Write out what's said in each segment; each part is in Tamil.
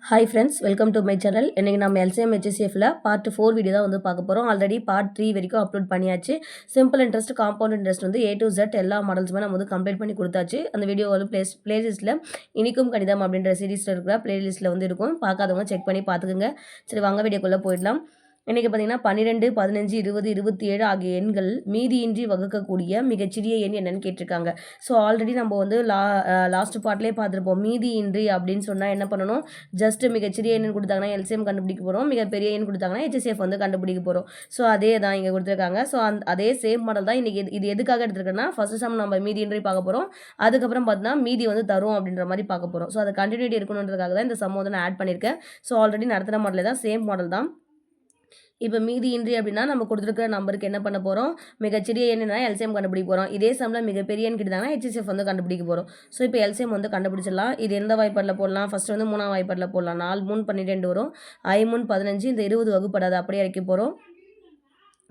Hi friends, welcome to my channel. இன்றைக்கி நம்ம எல்சிஎம் ஹெச்சிஎஃப்ல பார்ட் 4 வீடியோ தான் வந்து பார்க்க போகிறோம். ஆல்ரெடி பார்ட் 3 வரைக்கும் அப்லோட் பண்ணியாச்சு. சிம்பிள் இன்ட்ரெஸ்ட், காம்பவுண்ட் இன்ட்ரெஸ்ட் வந்து A to Z எல்லா மாடல்ஸுமே நம்ம வந்து கம்ப்ளீட் பண்ணி கொடுத்தாச்சு. அந்த வீடியோ வந்து பிளேலிஸ்ட்டில் இனிக்கும் கணிதம் அப்படின்ற சீரீஸில் இருக்கிற பிளேலிஸ்ட்டில் வந்து இருக்கும். பார்க்காதவங்க செக் பண்ணி பார்த்துக்குங்க. சரி, வாங்க வீடியோக்குள்ளே போயிடலாம். இன்றைக்கி பார்த்தீங்கன்னா 12, 15, 20, 27 ஆகிய எண்கள் மீதியின்றி வகுக்கக்கூடிய மிகச்சிறிய எண் என்னன்னு கேட்டிருக்காங்க. ஸோ ஆல்ரெடி நம்ம வந்து லாஸ்ட் பார்ட்லேயே பார்த்துருப்போம். மீதியின்றி அப்படின்னு சொன்னால் என்ன பண்ணணும், ஜஸ்ட்டு மிகச்சிறிய எண் கொடுத்தாங்கன்னா எல்சிஎம் கண்டுபிடிக்க போகிறோம், மிகப்பெரிய எண் கொடுத்தாங்கன்னா ஹெச்சிஎஃப் வந்து கண்டுபிடிக்க போகிறோம். ஸோ அதே தான் இங்கே கொடுத்துருக்காங்க. ஸோ அதே சேம் மாடல் தான் இன்றைக்கி. இது எதுக்காக எடுத்துருக்கேன்னா, ஃபஸ்ட்டு சம் நம்ம மீதியின்றி பார்க்க போகிறோம், அதுக்கப்புறம் பார்த்தீங்கன்னா மீதி வந்து தரும் அப்படின்ற மாதிரி பார்க்க போகிறோம். ஸோ அது கண்டினியூட்டி இருக்கணுன்றதுக்காக தான் இந்த சம் வந்து நான் ஆட் பண்ணியிருக்கேன். ஸோ ஆல்ரெடி நடத்துகிற மாடலே தான், சேம் மாடல் தான். இப்போ மீதியின்றி அப்படின்னா நம்ம கொடுத்துருக்கிற நம்பருக்கு என்ன பண்ண போகிறோம், மிகச்சிறிய எண்ணுனா எல்சிஎம் கண்டுபிடிக்க போகிறோம். இதே சம்மில் மிகப்பெரிய எண் கிட்டாங்கன்னா ஹெச்சிஎஃப் வந்து கண்டுபிடிக்க போகிறோம். ஸோ இப்போ எல்சிஎம் வந்து கண்டுபிடிச்சிடலாம். இது எந்த வாய்ப்பாடில் போடலாம், ஃபஸ்ட்டு வந்து 3ஆம் வாய்ப்பாடில் போடலாம். 4 3 12 வரும், 5 3 15, இந்த 20 வகுப்படாது, அப்படியே இறக்கி போகிறோம்.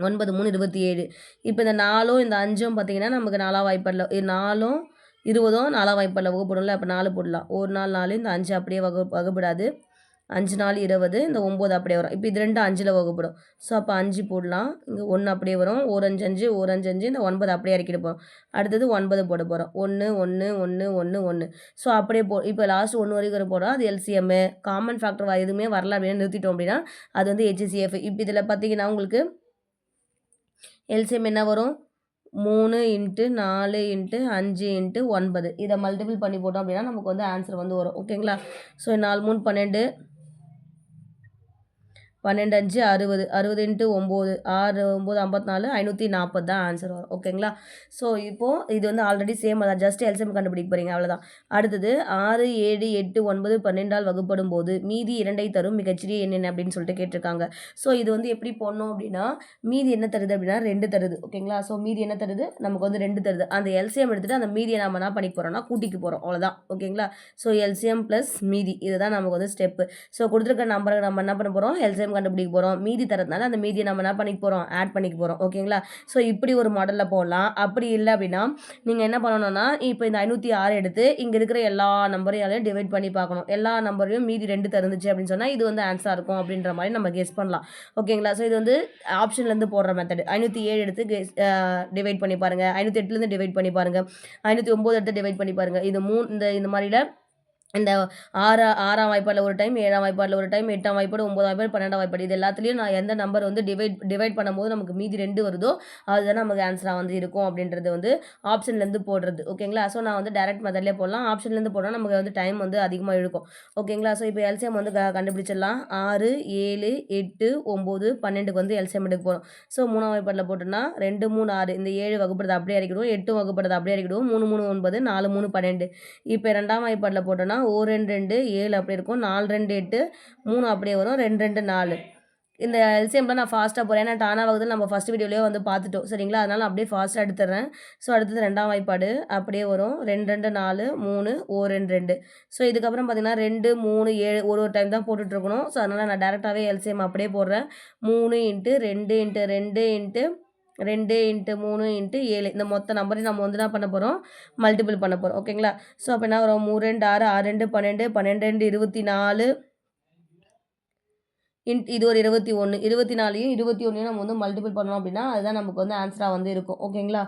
9 3 27. இப்போ இந்த 4ம் இந்த 5ம் பார்த்தீங்கன்னா நமக்கு 4ஆம் வாய்ப்பாடில், 4ம் 20ம் 4ஆம் வாய்ப்பாடில் வகுப்படல. அப்போ 4 போடலாம். ஒரு நாள் 4, இந்த 5 அப்படியே வகுப்படாது. 5 4 20, இந்த 9 அப்படியே வரும். இப்போ இது 2 5ல் வகுப்படும். ஸோ அப்போ 5 போடலாம். இங்கே 1 அப்படியே வரும். ஒரு 5 5, ஒரு 5 5, இந்த 9 அப்படியே இறக்கிட்டு போகிறோம். அடுத்தது 9 போட போகிறோம். 1 1 1 1 1. ஸோ அப்படியே இப்போ லாஸ்ட் 1 வரைக்கும் போகிறோம். அது எல்சிஎம்மு. காமன் ஃபேக்டர் எதுவுமே வரல அப்படின்னு நிறுத்திட்டோம் அப்படின்னா அது வந்து ஹெச்சிஎஃப். இப்போ இதில் பார்த்தீங்கன்னா உங்களுக்கு எல்சிஎம் என்ன வரும், 3 × 4 × 5 × 9. இதை மல்டிபிள் பண்ணி போட்டோம் அப்படின்னா நமக்கு வந்து ஆன்சர் வந்து வரும். ஓகேங்களா. ஸோ 4 3 12, 12 5 60, 60 × 9, 6 9 54, 540 தான் ஆன்சர் வரும். ஓகேங்களா. ஸோ இப்போது இது வந்து ஆல்ரெடி சேம் தான், ஜஸ்ட் எல்சிஎம் கண்டுபிடிக்க போகிறீங்க, அவ்வளோதான். அடுத்தது 6 7 8 9 12ஆல் வகுப்படும் போது மீதி 2ஐ தரும் மிகச்சிறிய எண் என்ன அப்படின்னு சொல்லிட்டு கேட்டிருக்காங்க. ஸோ இது வந்து எப்படி போடணும் அப்படின்னா, மீதி என்ன தருது அப்படின்னா 2 தருது. ஓகேங்களா. ஸோ மீதி என்ன தருது, நமக்கு வந்து 2 தருது. அந்த எல்சிஎம் எடுத்துகிட்டு அந்த மீதியை நம்ம என்ன பண்ணிக்க போகிறோம்னா கூட்டிக்கு போகிறோம், அவ்வளோதான். ஓகேங்களா. ஸோ எல்சிஎம் ப்ளஸ் மீதி, இதுதான் நமக்கு வந்து ஸ்டெப்பு. ஸோ கொடுத்துருக்க நம்பரை நம்ம என்ன பண்ண போகிறோம், எல்சிஎம் கண்டுபிடிக்க போகிறோம். மீதி தரதுனால அந்த மீதியை நம்ம என்ன பண்ணிக்க போகிறோம், ஆட் பண்ணிக்க போகிறோம். ஓகேங்களா. ஸோ இப்படி ஒரு மாடலில் போடலாம். அப்படி இல்லை அப்படின்னா நீங்கள் என்ன பண்ணணும்னா, இப்போ இந்த 506 எடுத்து இங்கே இருக்கிற எல்லா நம்பரையாலையும் டிவைட் பண்ணி பார்க்கணும். எல்லா நம்பரையும் மீதி 2 தருந்துச்சு அப்படின்னு சொன்னால் இது வந்து ஆன்சராக இருக்கும் அப்படின்ற மாதிரி நம்ம கெஸ் பண்ணலாம். ஓகேங்களா. ஸோ இது வந்து ஆப்ஷன்லேருந்து போடுற மெத்தட். 507 எடுத்து டிவைட் பண்ணி பாருங்கள், 508லேருந்து டிவைட் பண்ணி பாருங்கள், 509 எடுத்து டிவைட் பண்ணி பாருங்கள். இது இந்த மாதிரியில் இந்த 6ஆம் வாய்ப்பாடில் ஒரு டைம், 7ஆம் வாய்ப்பாடில் ஒரு டைம், 8ஆம் வாய்ப்பாடு, 9ஆம் வாய்ப்பாடு, 12ஆம் வாய்ப்பாடு, இது எல்லாத்துலேயும் நான் எந்த நம்பர் வந்து டிவைட் பண்ணும்போது நமக்கு மீதி 2 வருதோ அதுதான் நமக்கு ஆன்சராக வந்து இருக்கும் அப்படின்றது வந்து ஆப்ஷன்லேருந்து போடுறது. ஓகேங்களா. ஸோ நான் வந்து டைரக்ட் மெத்தட்லேயே போடலாம். ஆப்ஷன்லேருந்து போடலாம், நமக்கு வந்து டைம் வந்து அதிகமாக இழுக்கும். ஓகேங்களா. ஸோ இப்போ எல்சிஎம் வந்து கண்டுபிடிச்சிடலாம். 6 7 8 9 12க்கு வந்து எல்சிஎம் எடுக்க போகிறோம். ஸோ 3ஆம் வாய்ப்பாடில் போட்டோம்னா 2 3 6, இந்த 7 வகுப்படுறது அப்படியே இறக்கிடுவோம், 8 வகுப்படுறது அப்படியே இறக்கிடுவோம், 3 3 9, 4 3 12. இப்போ 2ஆம் வாய்ப்பாடில் போட்டோம்னா 1 2 2 7 அப்படி இருக்கும், 4 2 8 3 அப்படியே வரும், 2 2 4. இந்த எல்சிஎம்ல நான் ஃபாஸ்ட்டாக போகிறேன், ஏன்னா டானா வகுதில் நம்ம ஃபஸ்ட் வீடியோலேயே வந்து பார்த்துட்டோம். சரிங்களா. அதனால் அப்படியே ஃபாஸ்ட்டாக எடுத்துடுறேன். ஸோ அடுத்தது 2ஆம் வாய்ப்பாடு அப்படியே வரும், 2 2 4 3 1 2 2. ஸோ இதுக்கப்புறம் பார்த்தீங்கன்னா 2 3 7 ஒரு டைம் தான் போட்டுட்ருக்கணும். ஸோ அதனால் நான் டேரெக்டாகவே எல்சிஎம் அப்படியே போடுறேன். 3 × 2 × 2 × 2 × 3 × 7, இந்த மொத்த நம்பரையும் நம்ம வந்து என்ன பண்ண போகிறோம், மல்டிபிள் பண்ண போகிறோம். ஓகேங்களா. ஸோ அப்போ என்ன வரும், 3 2 6 6 2 12 12 2 24, இது ஒரு 21, 24யும் 21யும் நம்ம வந்து மல்டிபிள் பண்ணோம் அப்படின்னா அதுதான் நமக்கு வந்து ஆன்சராக வந்து இருக்கும். ஓகேங்களா.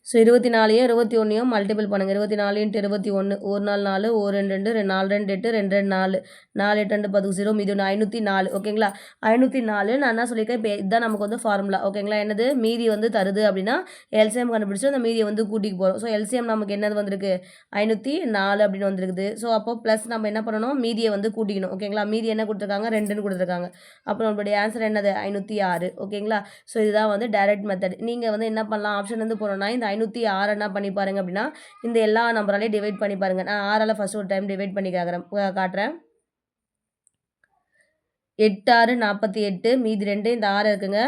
ஸோ 24யும் 21யும் மல்டிபிள் பண்ணுங்கள். 24 × 21, ஒரு நாள் 4, ஒரு 2 2, 4 2 8, 2 2 4, 4 8 2 10 0, மீதி 504. ஓகேங்களா. 504 நான் என்ன சொல்லியிருக்கேன், இப்போ இதுதான் நமக்கு வந்து ஃபார்முலா. ஓகேங்களா. என்னது, மீதி வந்து தருது அப்படின்னா எல்சிஎம் கண்டுபிடிச்சி அந்த மீதியை வந்து கூட்டிக்கு போகிறோம். ஸோ எல்சிஎம் நமக்கு என்னது வந்திருக்கு, 504 அப்படின்னு வந்துருக்குது. ஸோ அப்போ ப்ளஸ் நம்ம என்ன பண்ணணும், மீதியை வந்து கூட்டிக்கணும். ஓகேங்களா. மீதி என்ன கொடுத்துருக்காங்க, 2ன்னு கொடுத்துருக்காங்க. அப்போ நம்மளுடைய ஆன்சர் என்னது, 506. ஓகேங்களா. ஸோ இதுதான் வந்து டைரக்ட் மெத்தட். நீங்கள் வந்து என்ன பண்ணலாம், ஆப்ஷன் வந்து போனோம்னா இந்த 506 என்ன பண்ணி பாருங்க அப்படின்னா இந்த எல்லா நம்பராலையும் டிவைட் பண்ணி பாருங்க. நான் 6ஆல் ஃபர்ஸ்ட் ஒரு டைம் டிவைட் பண்ணி காட்டுறேன். 8 6 48, மீதி 2, இந்த 6 இருக்குங்க,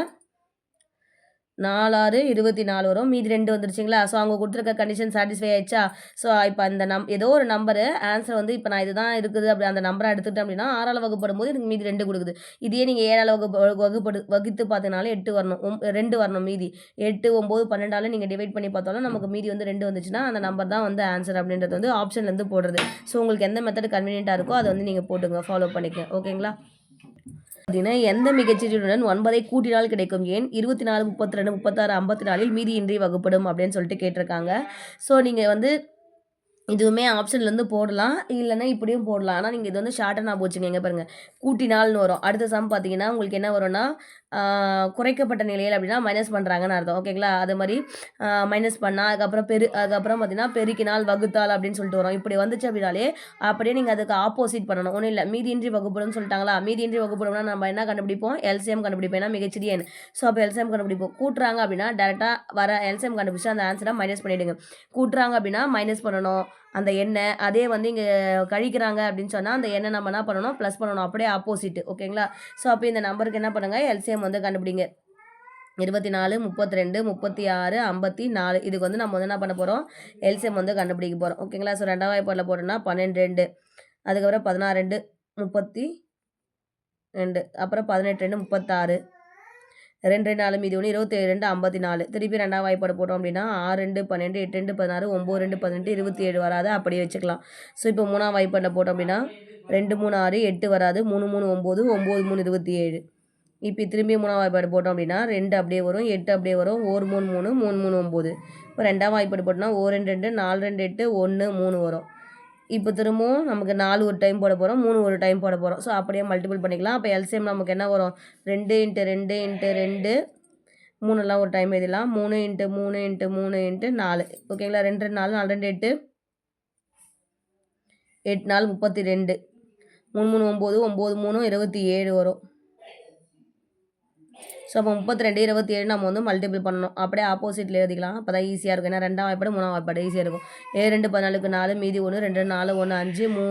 4 6 24 வரும். மீதி 2 வந்துருச்சுங்களா? ஸோ அவங்க குடுத்துருக்க கண்டிஷன் சாட்டிஸ்ஃபை ஆயிடுச்சா? ஸோ இப்ப அந்த ஏதோ ஒரு நம்பரு ஆன்ஸர் வந்து இப்ப நான் இதுதான் இருக்குது அப்படி அந்த நம்பர எடுத்துட்டேன் அப்படின்னா, 6ஆல வகுப்படும்போது எனக்கு மீதி 2 குடுக்குது. இதே நீங்க 7ஆல வகுத்து பார்த்தீங்கனாலும் 8 வரணும். 2 வரணும் மீதி. 8, 9, 12ஆல நீங்க டிவைட் பண்ணி பார்த்தாலும் நமக்கு மீதி வந்து 2 வந்துச்சுன்னா, அந்த நம்பர் தான் வந்து ஆன்ஸர் அப்படின்றது வந்து ஆப்ஷன்லேருந்து போடுறது. ஸோ உங்களுக்கு எந்த மெத்தட் கன்வீனியன்ட்டா இருக்கோ அத வந்து நீங்க போட்டுங்க. ஃபாலோ பண்ணிக்கங்க. ஓகேங்களா? பார்த்தீங்கன்னா, எந்த மிகச்செறியுடன் 9ஐ கூட்டினால் கிடைக்கும் எண் 24, 32, 36, 54ல் மீதியின்றி வகுப்படும் அப்படின்னு சொல்லிட்டு கேட்டிருக்காங்க. ஸோ நீங்க வந்து இதுவுமே ஆப்ஷன்லேருந்து போடலாம். இல்லைன்னா இப்படியும் போடலாம். ஆனா நீங்க இது வந்து ஷார்ட்டா ஞாபகம் வச்சுக்கங்க. இங்க பாருங்க. கூட்டினால்னு வரும். அடுத்த சம் பார்த்தீங்கன்னா, உங்களுக்கு என்ன வரும்னா, குறைக்கப்பட்ட நிலையில் அப்படின்னா மைனஸ் பண்ணுறாங்கன்னு அர்த்தம். ஓகேங்களா? அது மாரி மைனஸ் பண்ணா, அதுக்கப்புறம் பார்த்தீங்கன்னா, பெருக்கினால், வகுத்தால் அப்படின்னு சொல்லிட்டு வரும். இப்படி வந்துச்சு அப்படின்னாலே, அப்படியே நீங்க அதுக்கு ஆப்போசிட் பண்ணணும். ஒண்ணும் இல்ல. மீதியின்றி வகுப்படும்னு சொல்லிட்டாங்களா? மீதியின்றி வகுப்படும்னா நம்ம என்ன கண்டுபிடிப்போம்? எல்சிஎம் கண்டுபிடிப்போம். ஏன்னா மிகச்சிறிய எண். ஸோ அப்போ எல்சிஎம் கண்டுபிடிப்போம். கூட்டுறாங்க அப்படின்னா, டைரக்ட்டா வர எல்சிஎம் கண்டுபிடிச்சு அந்த ஆன்ஸர மைனஸ் பண்ணிடுங்க. கூட்டுறாங்க அப்படின்னா மைனஸ் பண்ணணும். அந்த எண்ண அதே வந்து இங்க கழிக்கிறாங்க அப்படின்னு சொன்னா, அந்த எண்ண நம்ம என்ன பண்ணணும்? ப்ளஸ் பண்ணணும். அப்படியே ஆப்போசிட். ஓகேங்களா? ஸோ அப்போ இந்த நம்பருக்கு என்ன பண்ணுங்க? எல்சிஎம் வந்து கண்டுபிடிங்க. 24, 32, 36, 54 இதுக்கு வந்து நம்ம வந்து என்ன பண்ண போறோம்? எல்சிஎம் வந்து கண்டுபிடிக்க போறோம். ஓகேங்களா? ஸோ 2ஆம் வாய்ப்பாடுல போட்டோம்னா 12, 2 அதுக்கப்புறம் 16, 2 32 அப்புறம் 18, 2 36 2, 2 4 மீதி 1 27, 2 54 திருப்பி 2ஆம் வாய்ப்பாடு போட்டோம் அப்படின்னா 6, 2 12, 8, 2 16, 9, 2 18, 27 வராது. அப்படியே வச்சுக்கலாம். ஸோ இப்போ 3ஆம் வாய்ப்பாடுல போட்டோம் அப்படின்னா 2, 3 6 8 வராது. 3, 3 9, 9, 3 27 இப்போ திரும்பி 3ஆம் வாய்ப்பாடு போட்டோம் அப்படின்னா 2 அப்படியே வரும். 8 அப்படியே வரும். 1 3 3 3 3 9 இப்போ 2ஆம் வாய்ப்பாடு போட்டோம்னா 1 2 2 4 2 8 1 3 வரும். இப்போ திரும்பவும் நமக்கு 4 ஒரு டைம் போட போகிறோம். 3 ஒரு டைம் போட போகிறோம். ஸோ அப்படியே மல்டிபிள் பண்ணிக்கலாம். அப்போ எல்சிஎம் நமக்கு என்ன வரும்? 2 × 2 × 2 3 ஒரு டைம் எழுதிடலாம். 3 × 3 × 3 × 4 ஓகேங்களா? 2 2 4 4 2 8 8 4 32 3 3 9 9 3 27 வரும். ஸோ அப்போ 32 27 நம்ம வந்து மல்டிபிள் பண்ணணும். அப்படியே ஆப்போசிட்டில் எழுதிக்கலாம். அப்போ தான் ஈஸியாக இருக்கும். ஏன்னா 2ஆம் வாய்ப்பாடு 3ஆம் வாய்ப்பாடு ஈஸியாக இருக்கும். 7 2 14க்கு 4 மீதி 1 2 4 1 5 3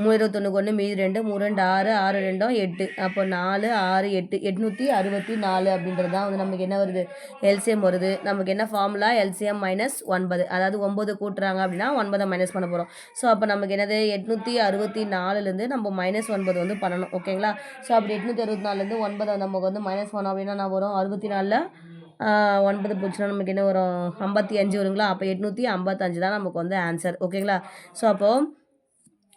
21க்கு 1 மீதி 2 3 2 6 6 2 8 அப்போ 4 6 8 864 அப்படின்றது தான் வந்து நமக்கு என்ன வருது? எல்சிஎம் வருது. நமக்கு என்ன ஃபார்முலா? எல்சிஎம் மைனஸ் 9 அதாவது 9 கூட்டுறாங்க அப்படின்னா 9 மைனஸ் பண்ண போகிறோம். ஸோ அப்போ நமக்கு என்னது? 864லேருந்து நம்ம -9 வந்து பண்ணணும். ஓகேங்களா? ஸோ அப்படி 864லேருந்து 9 நமக்கு வந்து மைனஸ் பண்ணோம் அப்படின்னா நான் வரும் 64ல் 9 போச்சுன்னா நமக்கு என்ன வரும்? 55 வருங்களா? அப்போ 855 தான் நமக்கு வந்து ஆன்சர். ஓகேங்களா? ஸோ அப்போது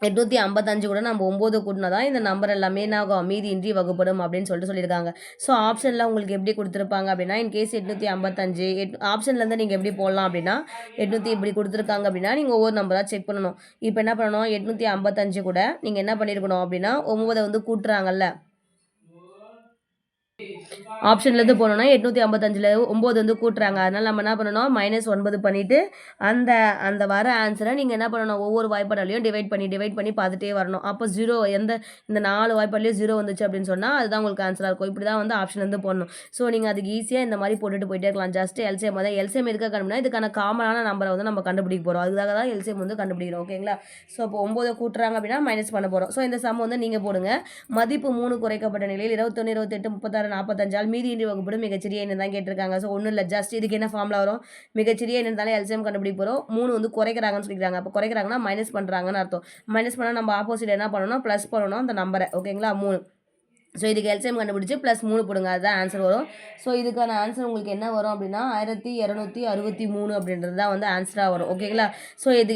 855 கூட நம்ம 9 கூட்டினா தான் இந்த நம்பர் எல்லாமே என்ன ஆகும்? மீதியின்றி வகுப்படும் அப்படின்னு சொல்லியிருக்காங்க. ஸோ ஆப்ஷனில் உங்களுக்கு எப்படி கொடுத்துருப்பாங்க அப்படின்னா, இன்கேஸ் 855 ஆப்ஷன்லேருந்து நீங்கள் எப்படி போடலாம் அப்படின்னா, 800 இப்படி கொடுத்துருக்காங்க அப்படின்னா நீங்கள் ஒவ்வொரு நம்பராக செக் பண்ணணும். இப்போ என்ன பண்ணணும்? 855 கூட நீங்கள் என்ன பண்ணியிருக்கணும் அப்படின்னா 9 வந்து கூட்டுறாங்கல்ல, ஆப்ஷன்லேருந்து போனோம்னா 855ல் 9 வந்து கூட்டுறாங்க. அதனால் நம்ம என்ன பண்ணணும்? -9 பண்ணிவிட்டு அந்த அந்த வர ஆன்சரை நீங்கள் என்ன பண்ணணும்? ஒவ்வொரு வாய்ப்பாடாலையும் டிவைட் பண்ணி பார்த்துட்டே வரணும். அப்போ 0 இந்த 4 வாய்ப்பாட்லேயும் 0 வந்துச்சு அப்படின்னு சொன்னால் அதுதான் உங்களுக்கு ஆன்சராக இருக்கும். இப்படி தான் வந்து ஆப்ஷன்லேருந்து போடணும். ஸோ நீங்கள் அதுக்கு ஈஸியாக இந்த மாதிரி போட்டுட்டு போயிட்டே இருக்கலாம். ஜஸ்ட் எல்சிஎம் தான். எல்சிஎம் எதுக்காக கண்டுபிடினா இதுக்கான காமனான நம்பரை வந்து நம்ம கண்டுபிடிக்க போகிறோம். அதுக்காக தான் எல்சிஎம் வந்து கண்டுபிடிக்கிறோம். ஓகேங்களா? ஸோ அப்போ 9 கூட்டுறாங்க அப்படின்னா மைனஸ் பண்ண போகிறோம். ஸோ இந்த சம் வந்து நீங்கள் போடுங்க. மதிப்பு 3 குறைக்கப்பட்ட நிலையில் 21 28 36 45 மீதியின்றி வகுப்படும் மிகச்சிறிய எண் தான் கேட்டிருக்காங்க. ஸோ ஒன்றும் இல்லை, ஜஸ்ட் இதுக்கு என்ன ஃபார்முலா வரும்? மிகச்சிறிய எண் இருந்தாலே எல்சிஎம் கண்டுபிடிக்க போகிறோம். 3 வந்து குறைக்கிறாங்கன்னு சொல்லிக்கிறாங்க. அப்போ குறைக்கிறாங்கன்னா மைனஸ் பண்ணுறாங்கன்னு அர்த்தம். மைனஸ் பண்ணால் நம்ம ஆப்போசிட் என்ன பண்ணணும்? ப்ளஸ் பண்ணணும் அந்த நம்பரை. ஓகேங்களா? 3 ஸோ இதுக்கு எல்சிஎம் கண்டுபிடிச்சி +3 போடுங்க. அதுதான் ஆன்சர் வரும். ஸோ இதுக்கான ஆன்சர் உங்களுக்கு என்ன வரும் அப்படின்னா 1263 அப்படின்றது தான் வந்து ஆன்சராக வரும். ஓகேங்களா? ஸோ இது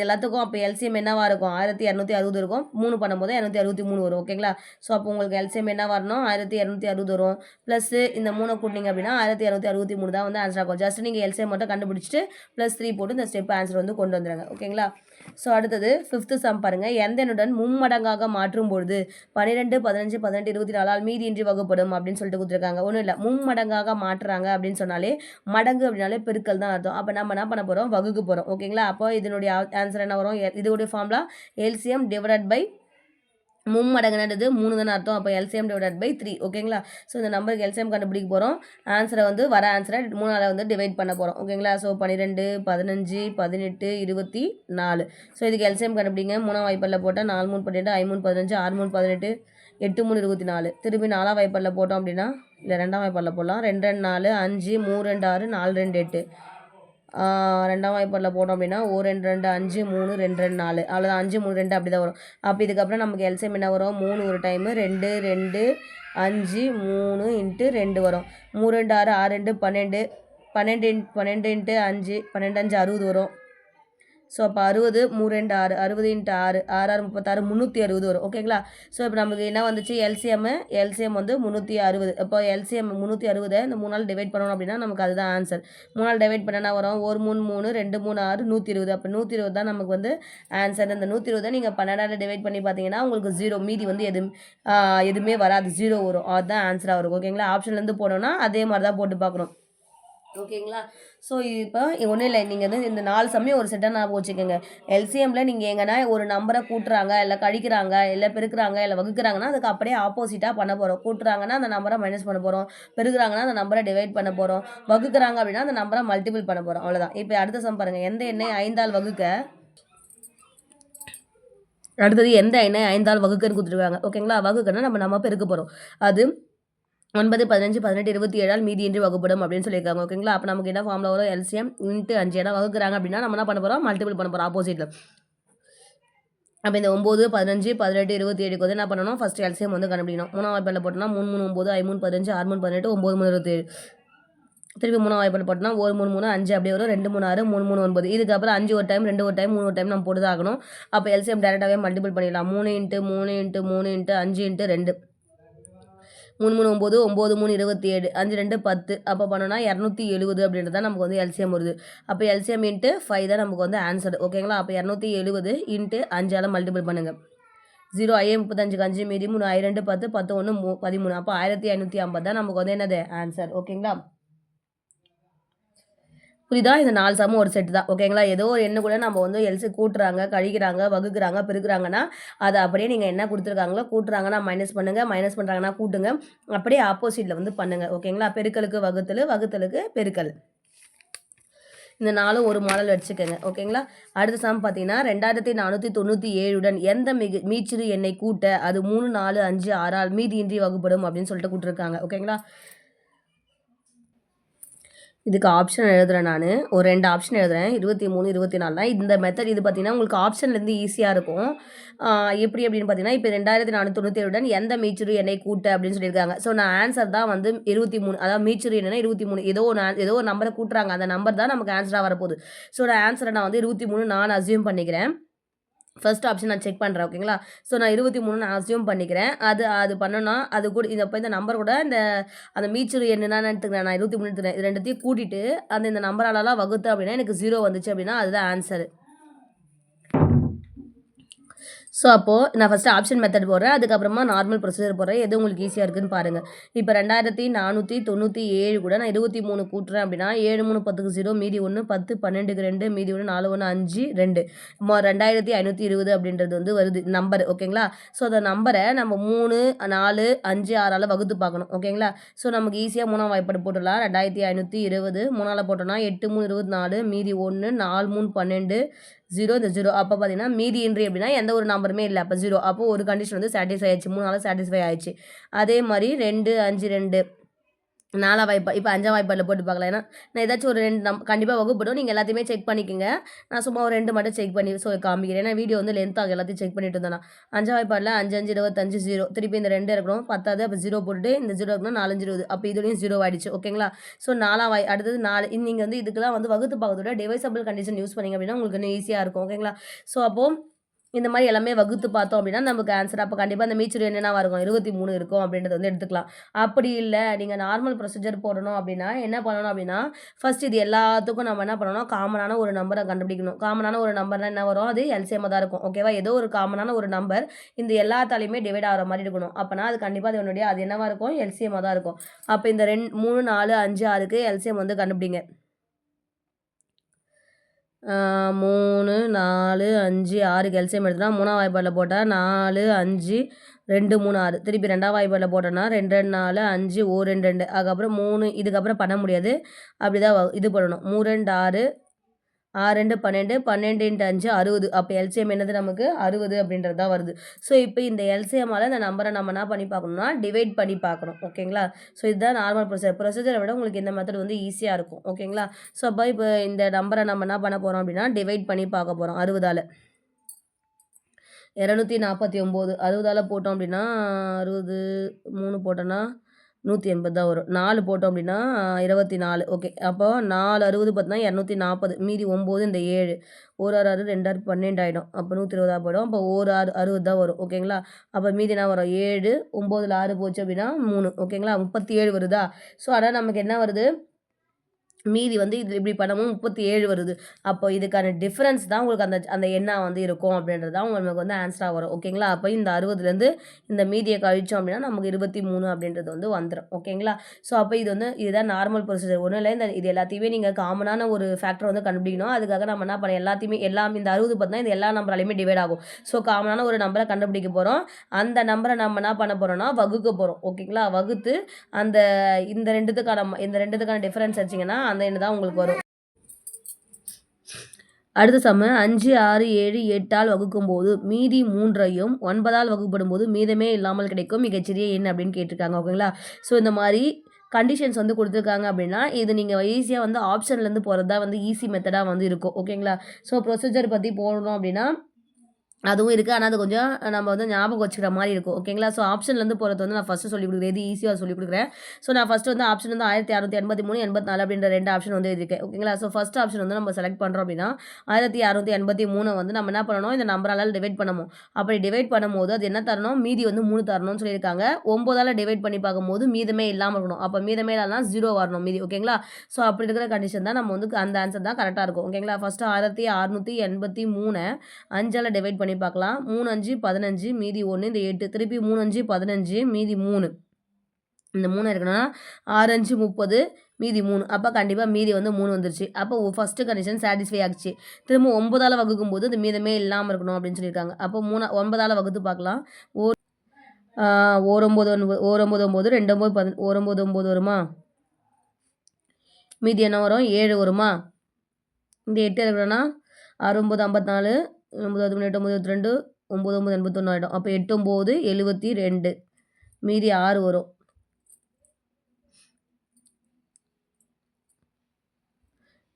எல்லாத்துக்கும் அப்போ எல்சிஎம் என்னவாக இருக்கும்? 1260 இருக்கும். 3 பண்ணும்போது 263 வரும். ஓகேங்களா? ஸோ அப்போ உங்களுக்கு எல்சிஎம் என்ன வரணும்? 1260 வரும். ப்ளஸ்ஸு இந்த 3 கூட்டிங்க அப்படின்னா 1263 தான் வந்து ஆன்சராக இருக்கும். ஜஸ்ட் நீங்கள் எல்சிஎம் மட்டும் கண்டுபிடிச்சிட்டு +3 போட்டு இந்த ஸ்டெப் ஆன்சர் வந்து கொண்டு வந்துடுங்க. ஓகேங்களா? ஸோ அடுத்தது 5th சம் பாருங்கள். எந்த எண்ணுடன் மும்மடங்காக மாற்றும் பொழுது 12 15 18 24 மீதியின்றி வகுப்படும் அப்படின்னு சொல்லிட்டு கொடுத்துருக்காங்க. ஒன்றும் இல்லை, மும்மடங்காக மாற்றுறாங்க அப்படின்னு சொன்னாலே மடங்கு அப்படின்னாலே பெருக்கல் தான் அர்த்தம். அப்போ நம்ம என்ன பண்ண போகிறோம்? வகுக்க போகிறோம். ஓகேங்களா? அப்போ இதனுடைய ஆன்சர் என்ன வரும்? இதோடைய ஃபார்முலா எல்சிஎம் டிவைடட் பை மும்மடங்குனது 3 தானே அர்த்தம். அப்போ எல்சிஎம் டிவைடட் பை 3. ஓகேங்களா? ஸோ இந்த நம்பருக்கு எல்சிஎம் கண்டுபிடிக்க போகிறோம். ஆன்சரை வந்து வர ஆன்சரை 3ஆல் வந்து டிவைட் பண்ண போகிறோம். ஓகேங்களா? ஸோ 12 15 18 24. ஸோ இதுக்கு எல்சிஎம் கண்டுபிடிங்க. 3ஆம் வாய்ப்பாடில் போட்டால் 4 3 12 5 3 15 6 3 18 8 3 24. திருப்பி 4ஆம் வாய்ப்பாடில் போட்டோம் அப்படின்னா இல்லை 2ஆம் வாய்ப்பாடில் போடலாம். 2 2 4 5 3 2 6 4 2 8. 2ஆம் வாய்ப்பாடில் போட்டோம் அப்படின்னா 1 2 2 5 3 2 2 4. அவ்வளோதான், 5 3 2 அப்படி தான் வரும். அப்போ இதுக்கப்புறம் நமக்கு எல்சிஎம் என்ன வரும்? 3 ஒரு டைமு 2 2 5 3 இன்ட்டு 2 வரும். 3 2 6 6 2 12 12 இன்ட்டு 5 12 5 60 வரும். ஸோ அப்போ 60 3 2 6 60 இன்ட்டு 6 6 6 36 360 வரும். ஓகேங்களா? ஸோ இப்போ நமக்கு என்ன வந்துச்சு? எல்சிஎம் வந்து 360. இப்போ எல்சிஎம் 360 இந்த 3ஆல் டிவைட் பண்ணணும் அப்படின்னா நமக்கு அதுதான் ஆன்சர். 3ஆல் டிவைட் பண்ணனா வரும் 1 3 3 2 3 6 120. அப்போ 120 தான் நமக்கு வந்து ஆன்சர். இந்த 120 நீங்கள் 12ஆல் டிவைட் பண்ணி பார்த்தீங்கன்னா உங்களுக்கு 0 மீதி வந்து எதுவுமே வராது, 0 வரும். அதுதான் ஆன்சராக வரும். ஓகேங்களா? ஆப்ஷன்லேருந்து போனோம்னா அதே மாதிரி தான் போட்டு பார்க்கணும். ஓகேங்களா? ஸோ இப்போ ஒன்றும் இல்லை, நீங்கள் வந்து இந்த 4 சமயம் ஒரு செட்டாக ஞாபகம் வச்சுக்கோங்க. எல்சிஎம்மில் நீங்கள் எங்கன்னா ஒரு நம்பரை கூட்டுறாங்க, இல்லை கழிக்கிறாங்க, இல்லை பெருக்குறாங்க, இல்லை வகுக்கிறாங்கன்னா அதுக்கு அப்படியே ஆப்போசிட்டாக பண்ண போகிறோம். கூட்டுறாங்கன்னா அந்த நம்பரை மைனஸ் பண்ண போகிறோம், பெருக்குறாங்கன்னா அந்த நம்பரை டிவைட் பண்ண போகிறோம், வகுக்கிறாங்க அப்படின்னா அந்த நம்பரை மல்டிபிள் பண்ண போகிறோம். அவ்வளோதான். இப்போ அடுத்த சம் பாருங்கள். எந்த எண்ணை 5ஆல் வகுக்க, அடுத்தது எந்த எண்ணை 5ஆல் வகுக்கன்னு கொடுத்துருவாங்க. ஓகேங்களா? வகுக்கன்னா நம்ம பெருக்க போகிறோம். அது 9 15 18 27 மீதியின்றி வகுப்படும் அப்படின்னு சொல்லியிருக்காங்க. ஓகேங்களா? அப்போ நமக்கு என்ன ஃபார்முலா வரும்? LCM into 5. ஏன்னா வகுக்கிறாங்க அப்படின்னா நம்ம என்ன பண்ண போகிறோம்? மல்டிபிள் பண்ண போகிறோம் ஆப்போசிட்டில். அப்போ இந்த 9 15 18 27 வந்து என்ன பண்ணணும்? ஃபஸ்ட் எல்சிஎம் வந்து கண்டுபிடிக்கணும். 3ஆம் வாய்ப்பாடில் போட்டோம்னா 3 3 9 5 3 15 6 3 18 9 3 27. திருப்பி 3ஆம் வாய்ப்பாடில் போட்டோம்னா 1 3 3 5 அப்படியே வரும். 2 3 6 3 3 9. இதுக்கப்புறம் 5 ஒரு டைம் 2 ஒரு டைம் 3 ஒரு டைம் நம்ம போட்டு தான் ஆகணும். அப்போ எல்சிஎம் டேரெக்டாகவே மல்டிபிள் பண்ணிடலாம். 3 இன்ட்டு 3 இன்ட்டு 3 இன்ட்டு 5 இன்ட்டு 2. 3 3 9 9 3 27 5 2 10. அப்போ பண்ணோன்னா 270 அப்படின்றது தான் நமக்கு வந்து எல்சிஎம் வருது. அப்போ எல்சிஎம் இன்ட்டு 5 தான் நமக்கு வந்து ஆன்சர். ஓகேங்களா? அப்போ 270 இன்ட்டு 5ஆல் மல்டிபிள் பண்ணுங்கள். 0 ஐ 35 5 மீதி 3 I 2 10 10 1 13. அப்போ 1550 தான் நமக்கு வந்து என்னது ஆன்சர். ஓகேங்களா? புரியுதா? இந்த 4 சமம் ஒரு செட்டு தான். ஓகேங்களா? ஏதோ ஒரு எண்ணு கூட நம்ம வந்து எல்சி கூட்டுறாங்க, கழிக்கிறாங்க, வகுக்கிறாங்க, பெருக்குறாங்கன்னா அதை அப்படியே நீங்கள் என்ன கொடுத்துருக்காங்களோ கூட்டுறாங்கன்னா மைனஸ் பண்ணுங்கள், மைனஸ் பண்ணுறாங்கன்னா கூட்டுங்க, அப்படியே ஆப்போசிட்டில் வந்து பண்ணுங்கள். ஓகேங்களா? பெருக்கலுக்கு வகுத்தல், வகுத்தலுக்கு பெருக்கல். இந்த 4 ஒரு மாடல் வச்சுக்கோங்க. ஓகேங்களா? அடுத்த சம் பார்த்தீங்கன்னா 2497 எந்த மீச்சிறு எண்ணை கூட்ட அது 3 4 5 6ஆல் மீதியின்றி வகுப்படும் அப்படின்னு சொல்லிட்டு கூட்டிருக்காங்க. ஓகேங்களா? இதுக்கு ஆப்ஷன் எழுதுகிறேன். நான் ஒரு 2 ஆப்ஷன் எழுதுகிறேன். 23 24 தான் இந்த மெத்தட். இது பார்த்தீங்கன்னா உங்களுக்கு ஆப்ஷன்லேருந்து ஈஸியாக இருக்கும். எப்படி அப்படின்னு பார்த்தீங்கன்னா இப்போ 2497 எந்த மீச்சிறு எண்ணை கூட்ட அப்படின்னு சொல்லியிருக்காங்க. ஸோ நான் ஆன்சர் தான் வந்து 23. அதாவது மீச்சிறு எண்ணெய் 23. ஏதோ ஒரு நம்பரை கூட்டுறாங்க, அந்த நம்பர் தான் நமக்கு ஆன்சராக வரப்போகுது. ஸோ நான் ஆன்சரை நான் வந்து 23 நான் அசியூம் பண்ணிக்கிறேன். ஃபர்ஸ்ட் ஆப்ஷன் நான் செக் பண்ணுறேன். ஓகேங்களா? ஸோ நான் 23 நான் அசியூம் பண்ணிக்கிறேன். அது பண்ணோன்னா அது கூட இந்த நம்பர் கூட அந்த மீச்சர் என்னென்னு எடுத்துக்கிறேன். நான் 23 எடுத்துக்கிறேன். இது ரெண்டுத்தையும் கூட்டிட்டு இந்த நம்பராலலாம் வகுத்து அப்படின்னா எனக்கு 0 வந்துச்சு அப்படின்னா அதுதான் ஆன்சரு. ஸோ அப்போது நான் ஃபஸ்ட்டு ஆப்ஷன் மெத்தட் போடுறேன், அதுக்கப்புறமா நார்மல் ப்ரொசீஜர் போடுறேன். எது உங்களுக்கு ஈஸியாக இருக்குதுன்னு பாருங்கள். இப்போ 2497 கூட நான் 23 கூட்டுறேன் அப்படின்னா 7 3 10க்கு 0 மீதி 1 10 12க்கு 2 மீதி 1 4 1 5 2 2520 அப்படின்றது வந்து வருது நம்பர். ஓகேங்களா? ஸோ அந்த நம்பரை நம்ம 3 4 5 6ஆல் வகுத்து பார்க்கணும். ஓகேங்களா? ஸோ நமக்கு ஈஸியாக 3ஆம் வாய்ப்பாடு போட்டுடலாம். 2520 3ஆல் போட்டோம்னா 8 3 24 மீதி 1 4 3 12 0 இந்த 0. அப்போ பார்த்தீங்கன்னா மீதியின்றி அப்படின்னா எந்த ஒரு நம்பருமே இல்லை. அப்போ 0. அப்போ ஒரு கண்டிஷன் வந்து சாட்டிஸ்ஃபை ஆயிடுச்சு. 3 நாள் சாட்டிஸ்ஃபை ஆயிடுச்சு. அதே மாதிரி 2 5 2 4ஆம் வாய்ப்பா இப்போ 5ஆம் வாய்ப்பாடில் போட்டு பார்க்கலாம். ஏன்னா நான் ஏதாச்சும் ஒரு 2 கண்டிப்பாக வகுப்படும். நீங்கள் எல்லாத்தையுமே செக் பண்ணிக்கோங்க. நான் சும்மா ஒரு 2 மட்டும் செக் பண்ணி காமிக்கிறேன். ஏன்னா வீடியோ வந்து லென்த் ஆகும், எல்லாத்தையும் செக் பண்ணிட்டு இருந்தேன். 5ஆம் வாய்ப்பாடில் 5 5 25 0. திருப்பி இந்த 2 இருக்கணும் 10. அப்போ 0 போட்டுட்டு இந்த 0 இருக்கணும் 4 5 20. அப்போ இதுலேயும் 0 ஆகிடுச்சு. ஓகேங்களா? ஸோ 4ஆம் அடுத்தது 4 நீங்கள் வந்து இதுக்கெல்லாம் வந்து வகுத்து பார்க்கறதோட டிவைசபிள் கண்டிஷன் யூஸ் பண்ணிங்க அப்படின்னா உங்களுக்கு இன்னும் ஈஸியாக இருக்கும். ஓகேங்களா? ஸோ அப்போது இந்த மாதிரி எல்லாமே வகுத்து பார்த்தோம் அப்படின்னா நமக்கு ஆன்சர். அப்போ கண்டிப்பாக அந்த மீச்சர் என்னென்னவா இருக்கும்? 23 இருக்கும் அப்படின்றத வந்து எடுத்துக்கலாம். அப்படி இல்லை நீங்கள் நார்மல் ப்ரொசீஜர் போடணும் அப்படின்னா என்ன பண்ணணும் அப்படின்னா ஃபஸ்ட் இது எல்லாத்துக்கும் நம்ம என்ன பண்ணணும்? காமனான ஒரு நம்பரை கண்டுபிடிக்கணும். காமனான ஒரு நம்பர்னால் என்ன வரும்? அது எல்சிஎம் தான் இருக்கும். ஓகேவா? ஏதோ ஒரு காமனான ஒரு நம்பர் இந்த எல்லாத்தாலையுமே டிவைட் ஆகிற மாதிரி இருக்கணும். அப்போனா அது கண்டிப்பாக அது என்னவாக இருக்கும்? எல்சிஎம் தான் இருக்கும். அப்போ இந்த 3 4 5 6க்கு எல்சிஎம் வந்து கண்டுபிடிங்க. 3 4 5 6க்கு எல்சிஎம் எடுத்தோன்னா 3ஆம் வாய்ப்பாடில் போட்டால் 4 5 2 3 6. திருப்பி 2ஆம் வாய்ப்பாடில் போட்டோன்னா 2 2 4 5 1 2 2. அதுக்கப்புறம் 3 இதுக்கப்புறம் பண்ண முடியாது. அப்படி தான் இது பண்ணணும். 3 2 6 6 2 12 12 × 5 60. அப்போ எல்சிஎம் என்னது நமக்கு 60 அப்படின்றது தான் வருது. ஸோ இப்போ இந்த எல்சிஎம்மால் இந்த நம்பரை நம்ம என்ன பண்ணி பார்க்கணும்னா டிவைட் பண்ணி பார்க்கணும். ஓகேங்களா? ஸோ இதுதான் நார்மல் ப்ரொசீஜரை விட உங்களுக்கு இந்த மெத்தட் வந்து ஈஸியாக இருக்கும். ஓகேங்களா? ஸோ அப்போ இப்போ இந்த நம்பரை நம்ம என்ன பண்ண போகிறோம் அப்படின்னா டிவைட் பண்ணி பார்க்க போகிறோம் 60ஆல். 249 60ஆல் போட்டோம் அப்படின்னா 60 3 போட்டோன்னா 180 தான் வரும். 4 போட்டோம் அப்படின்னா 24. ஓகே, அப்போ 4 60 பார்த்தீங்கன்னா 240. மீதி 9 இந்த 7 1 6 6 2 6 12 ஆகிடும். அப்போ 120 போயிடும். அப்போ 1 6 60 தான் வரும். ஓகேங்களா? அப்போ மீதி என்ன வரும் 7 9ல் 6 போச்சு அப்படின்னா 3. ஓகேங்களா? 37 வருதா? ஸோ ஆனால் நமக்கு என்ன வருது மீதி வந்து இது இப்படி பண்ணும்போது 37 வருது. அப்போ இதுக்கான டிஃப்ரென்ஸ் தான் உங்களுக்கு அந்த அந்த எண்ணா வந்து இருக்கும் அப்படின்றது தான் உங்களுக்கு வந்து ஆன்சராக வரும். ஓகேங்களா? அப்போ இந்த 60லேருந்து இந்த மீதியை கழிச்சோம் அப்படின்னா நமக்கு 23 அப்படின்றது வந்து வந்துடும். ஓகேங்களா? ஸோ அப்போ இது வந்து இதுதான் நார்மல் ப்ரொசீஜர். ஒன்றும் இல்லை, இது எல்லாத்தையுமே நீங்கள் காமனான ஒரு ஃபேக்டர் வந்து கண்டுபிடிக்கணும். அதுக்காக நம்ம என்ன பண்ண எல்லாத்தையுமே இந்த 60 பார்த்தீங்கன்னா இது எல்லா நம்பராலையுமே டிவைட் ஆகும். ஸோ காமனான ஒரு நம்பரை கண்டுபிடிக்க போகிறோம். அந்த நம்பரை நம்ம என்ன பண்ண போகிறோம்னா வகுக்க போகிறோம். ஓகேங்களா? வகுத்து அந்த இந்த ரெண்டுத்துக்கான டிஃபரன்ஸ் வச்சிங்கன்னா அந்த எண்ணு தான் உங்களுக்கு வரும். அடுத்த சம 5 6 7 8ஆல் வகுக்கும்போது மீதி 3ஐயும் 9ஆல் வகுப்படும் போது மீதமே இல்லாமல் கிடைக்கும் மிகச்சிறிய எண் அப்படின்னு கேட்டிருக்காங்க. ஓகேங்களா? ஸோ இந்த மாதிரி கண்டிஷன்ஸ் வந்து கொடுத்துருக்காங்க அப்படின்னா இது நீங்கள் ஈஸியாக வந்து ஆப்ஷன்லேருந்து போகிறது தான் வந்து ஈஸி மெத்தடாக வந்து இருக்கும். ஓகேங்களா? ஸோ ப்ரொசீஜர் பற்றி போடணும் அப்படின்னா அதுவும் இருக்குது. ஆனால் அது கொஞ்சம் நம்ம வந்து ஞாபகம் வச்சுக்கிற மாதிரி இருக்கும். ஓகேங்களா? ஸோ ஆப்ஷன்லேருந்து போகிறது வந்து நான் ஃபஸ்ட்டு சொல்லிக் கொடுக்குறேன். இது ஈஸியாக சொல்லிக் கொடுக்குறேன். ஸோ நான் ஃபஸ்ட்டு வந்து ஆப்ஷன் வந்து 1683 84 அப்படின்ற 2 ஆப்ஷன் வந்து இருக்கேன். ஓகேங்களா? ஸோ ஃபஸ்ட் ஆப்ஷன் வந்து நம்ம செலக்ட் பண்ணுறோம் அப்படின்னா 1683 வந்து நம்ம என்ன பண்ணணும் இந்த நம்பரால் டிவைட் பண்ணணும். அப்படி டிவைட் பண்ணும்போது அது என்ன தரணும் மீதி வந்து 3 தரணும்னு சொல்லியிருக்காங்க. 9ஆல் டிவைட் பண்ணி பார்க்கும்போது மீதமே இல்லாமல் இருக்கணும். அப்போ மீதமே இல்லைனா 0 வரணும் மீதி. ஓகேங்களா? ஸோ அப்படி இருக்கிற கண்டிஷன் தான் நம்ம வந்து அந்த ஆன்சர் தான் கரெக்டாக இருக்கும். ஓகேங்களா? ஃபஸ்ட்டு 1683 5ஆல் டிவைட் பண்ணி பார்க்கலாம். 3 5 15 மீதி 1 இந்த 8 திருப்பி 3 5 15 மீதி 3 இந்த 3 இருக்குன்னா 6 5 30 மீதி 3. அப்போ கண்டிப்பாக மீதி வந்து 3 வந்துருச்சு. அப்போ ஃபஸ்ட்டு கண்டிஷன் சாட்டிஸ்ஃபை ஆகிடுச்சு. திரும்ப 9ஆல் வகுக்கும்போது அது மீதமே இல்லாமல் இருக்கணும் அப்படின்னு சொல்லியிருக்காங்க. அப்போ 9ஆல் வகுத்து பார்க்கலாம். 9 9 2 9 9 9 வருமா? மீதி என்ன வரும் 7 வருமா? இந்த 8 இருக்கிறோன்னா 6 9 54 9 8 9 22 9 9 81 ஆகிடும். அப்போ 8 9 72 மீதி 6 வரும்.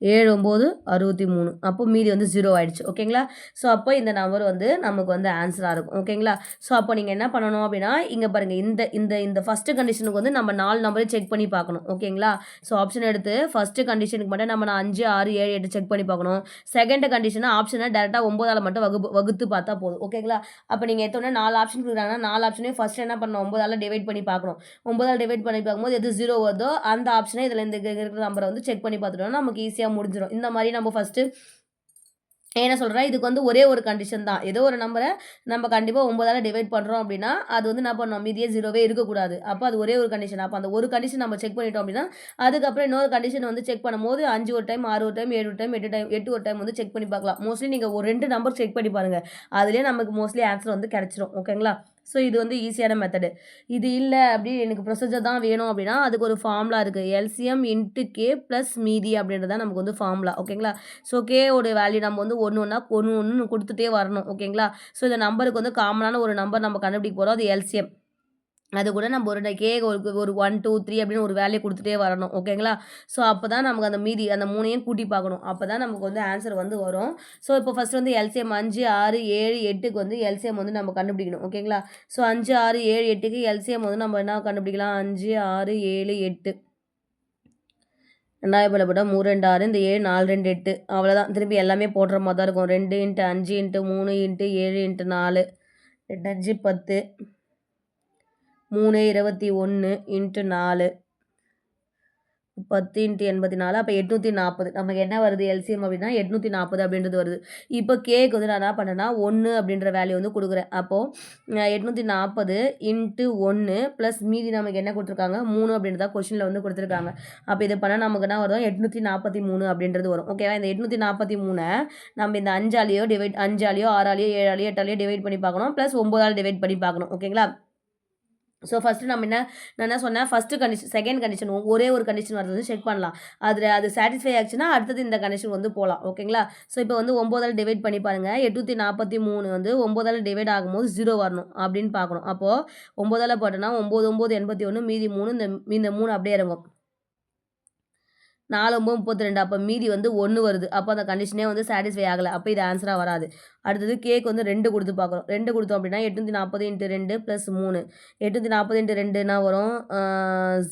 7 9 63. அப்போ மீதி வந்து 0 ஆகிடுச்சு. ஓகேங்களா? ஸோ அப்போ இந்த நம்பர் வந்து நமக்கு வந்து ஆன்சராக இருக்கும். ஓகேங்களா? ஸோ அப்போ நீங்கள் என்ன பண்ணணும் அப்படின்னா இங்கே பாருங்கள் இந்த இந்த இந்த ஃபஸ்ட்டு கண்டிஷனுக்கு வந்து நம்ம 4 நம்பரையும் செக் பண்ணி பார்க்கணும். ஓகேங்களா? ஸோ ஆப்ஷன் எடுத்து ஃபஸ்ட்டு கண்டிஷனுக்கு மட்டும் நம்ம 5 6 7 8 செக் பண்ணி பார்க்கணும். செகண்ட் கண்டிஷனை ஆப்ஷனை டேரெக்டாக 9ஆல் மட்டும் வகுத்து பார்த்தா போதும். ஓகேங்களா? அப்போ நீங்கள் எடுத்தோடனே 4 ஆப்ஷன் கொடுக்குறாங்கன்னா 4 ஆப்ஷனையும் ஃபஸ்ட்டு என்ன பண்ணணும் 9ஆல் டிவைட் பண்ணி பார்க்கணும். 9ஆல் டிவைட் பண்ணி பார்க்கும்போது எது 0 வருதோ அந்த ஆப்ஷனை இதில் இந்த இருக்கிற நம்பரை வந்து செக் பண்ணி பார்த்துட்டோம்னா நமக்கு ஈஸியாக முடிஞ்சிடும். இந்த மாதிரி நம்ம ஃபஸ்ட்டு என்ன சொல்கிறேன் இதுக்கு வந்து ஒரே ஒரு கண்டிஷன் தான். ஏதோ ஒரு நம்பரை நம்ம கண்டிப்பாக 9ஆல் டிவைட் பண்ணுறோம் அப்படின்னா அது வந்து என்ன பண்ணணும் மீதியே 0வே இருக்கக்கூடாது. அப்போ அது ஒரே ஒரு கண்டிஷன். அப்போ அந்த ஒரு கண்டிஷன் நம்ம செக் பண்ணிட்டோம் அப்படின்னா அதுக்கப்புறம் இன்னொரு கண்டிஷன் வந்து செக் பண்ணும்போது 5 ஒரு டைம் 6 ஒரு டைம் 7 ஒரு டைம் 8 ஒரு டைம் வந்து செக் பண்ணி பார்க்கலாம். மோஸ்ட்லி நீங்கள் ஒரு 2 நம்பர் செக் பண்ணி பாருங்கள். அதுலேயே நமக்கு மோஸ்ட்லி ஆன்சர் வந்து கிடச்சிரும். ஓகேங்களா? ஸோ இது வந்து ஈஸியான மெத்தடு. இது இல்லை அப்படி எனக்கு ப்ரொசீஜர் தான் வேணும் அப்படின்னா அதுக்கு ஒரு ஃபார்முலா இருக்குது. எல்சிஎம் இன்ட்டு கே ப்ளஸ் மீதி அப்படின்றது தான் நமக்கு வந்து ஃபார்முலா. ஓகேங்களா? ஸோ கேவோட வேல்யூ நம்ம வந்து ஒன்று கொடுத்துட்டே வரணும். ஓகேங்களா? ஸோ இந்த நம்பருக்கு வந்து காமனான ஒரு நம்பர் நம்ம கண்டுபிடிக்க போகிறோம். அது எல்சிஎம். அது கூட நம்ம ஒரு ஒரு 1 2 3 அப்படின்னு ஒரு வேல்யூ கொடுத்துட்டே வரணும். ஓகேங்களா? ஸோ அப்போ தான் நமக்கு அந்த மீதி அந்த 3ஐயும் கூட்டி பார்க்கணும். அப்போ தான் நமக்கு வந்து ஆன்சர் வந்து வரும். ஸோ இப்போ ஃபஸ்ட் வந்து எல்சிஎம் 5 6 7 8க்கு வந்து எல்சிஎம் வந்து நம்ம கண்டுபிடிக்கணும். ஓகேங்களா? ஸோ 5 6 7 8க்கு எல்சிஎம் வந்து நம்ம என்ன கண்டுபிடிக்கலாம் 5 6 7 8 2 பலப்படம் 3 2 6 இந்த 7 4 2 8 அவ்வளோதான். திருப்பி எல்லாமே போடுற மாதிரி தான் இருக்கும். 2 × 5 × 3 × 7 × 4 2 5 10 3 21 × 4 10 × 84 அப்போ 840. நமக்கு என்ன வருது எல்சிஎம் அப்படின்னா 840 அப்படின்றது வருது. இப்போ கேக்கு வந்து நான் என்ன பண்ணேன்னா 1 அப்படின்ற வேல்யூ வந்து கொடுக்குறேன். அப்போது 840 × 1 ப்ளஸ் மீதி நமக்கு என்ன கொடுத்துருக்காங்க 3 அப்படின்றதா கொஷினில் வந்து கொடுத்துருக்காங்க. அப்போ இது பண்ணால் நமக்கு என்ன வரும் 843 அப்படின்றது வரும். ஓகேவா? இந்த 843 நம்ம இந்த 5ஆலேயோ 6ஆலேயோ 7ஆலேயோ 8ஆலேயோ டிவைட் பண்ணி பார்க்கணும். ப்ளஸ் 9ஆல் டிவைட் பண்ணி பார்க்கணும். ஓகேங்களா? ஸோ ஃபஸ்ட்டு நான் என்ன சொன்னேன், ஃபஸ்ட்டு கண்டிஷன், செகண்ட் கண்டிஷன், ஒரே ஒரு கண்டிஷன் வருது செக் பண்ணலாம். அது சாட்டிஸ்ஃபை ஆச்சுன்னா அடுத்தது இந்த கண்டிஷன் வந்து போகலாம். ஓகேங்களா? ஸோ இப்போ வந்து 9ஆல் டிவைட் பண்ணி பாருங்கள். 843 வந்து 9ஆல் டிவைட் ஆகும்போது 0 வரணும் அப்படின்னு பார்க்கணும். அப்போது 9ஆல் போட்டோன்னா 9 9 81 மீதி 3, இந்த 3 அப்படியே இறங்கும். 4 9 32. அப்போ மீதி வந்து 1 வருது. அப்போ அந்த கண்டிஷனே வந்து சாட்டிஸ்ஃபை ஆகலை. அப்போ இது ஆன்சராக வராது. அடுத்தது கேக்கு வந்து 2 கொடுத்து பார்க்குறோம். 2 கொடுத்தோம் அப்படின்னா 840 × 2 + 3. 840 × 2 வரும்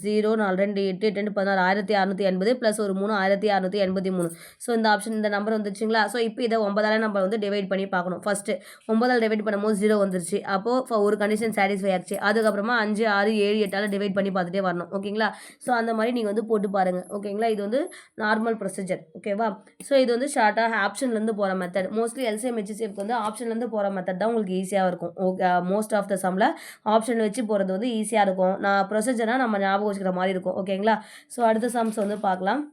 0 4 2 8 8 16 1680 + ஒரு 3 1683. ஸோ இந்த ஆப்ஷன், இந்த நம்பர் வந்துருச்சுங்களா? ஸோ இப்போ இதை 9ஆல் நம்ம வந்து டிவைட் பண்ணி பார்க்கணும். ஃபஸ்ட்டு 9ஆல் டிவைட் பண்ணும்போது 0 வந்துருச்சு. அப்போது ஒரு கண்டிஷன் சாட்டிஸ்ஃபை ஆச்சு. அதுக்கப்புறமா 5 6 7 8ஆல் டிவைட் பண்ணி பார்த்துட்டே வரணும். ஓகேங்களா? ஸோ அந்த மாதிரி நீங்கள் வந்து போட்டு பாருங்கள். ஓகேங்களா? இது வந்து நார்மல் ப்ரொசீஜர். ஓகேவா? ஸோ இது வந்து ஷார்ட்டாக ஆப்ஷன்லேருந்து போகிற மெத்தட். மோஸ்ட்லி எல்சிஎம் ஹெச்சிஎஃப்க்கு வந்து ஆப்ஷன்லேருந்து போகிற மெத்தட் தான் உங்களுக்கு ஈஸியாக இருக்கும். ஓகே, மோஸ்ட் ஆஃப் த சம்மில் ஆப்ஷன் வச்சு போகிறது வந்து ஈஸியாக இருக்கும். நான் ப்ரொசீஜராக நம்ம ஞாபகம் வச்சுக்கிற மாதிரி இருக்கும். ஓகேங்களா? ஸோ அடுத்த சம்ஸ் வந்து பார்க்கலாம்.